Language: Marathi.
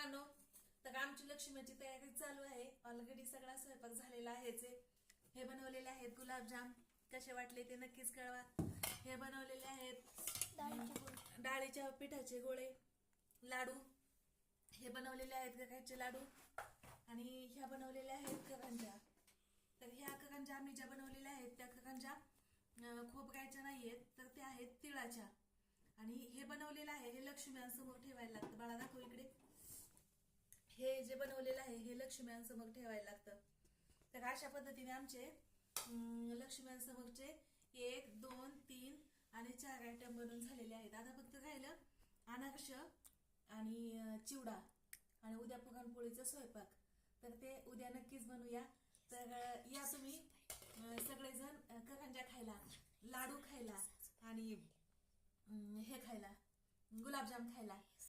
मित्रांनो, तर आमची लक्ष्मीची तयारी चालू आहे. ऑलरेडी सगळा स्वयंपाक झालेला आहेच. हे बनवलेले आहेत गुलाबजाम. कसे वाटले ते नक्कीच कळवा. हे बनवलेले आहेत डाळीच्या पिठाचे गोळे, लाडू. हे बनवलेले आहेत गव्हाचे लाडू आणि ह्या बनवलेल्या आहेत करंज्या. तर ह्या करंज्या आम्ही ज्या बनवलेल्या आहेत त्या करंज्या खोबऱ्याच्या नाहीयेत, तर त्या आहेत तिळाच्या. आणि हे बनवलेलं आहे हे लक्ष्म्यांसमोर ठेवायला लागतं. बाळा दाखव इकडे. हे जे बनवलेलं आहे हे लक्ष्म्यांसमोर ठेवायला लागतं. तर अशा पद्धतीने आमचे लक्ष्म्यांसमोरचे 1, 2, 3 आणि 4 आयटम बनवून झालेले आहेत. आता फक्त राहिलं अनारस आणि चिवडा आणि उद्या पुरणपोळीचा स्वयंपाक. तर ते उद्या नक्कीच बनवूया. तर या तुम्ही सगळेजण करंज्या खायला, लाडू खायला आणि हे खायला, गुलाबजाम खायला.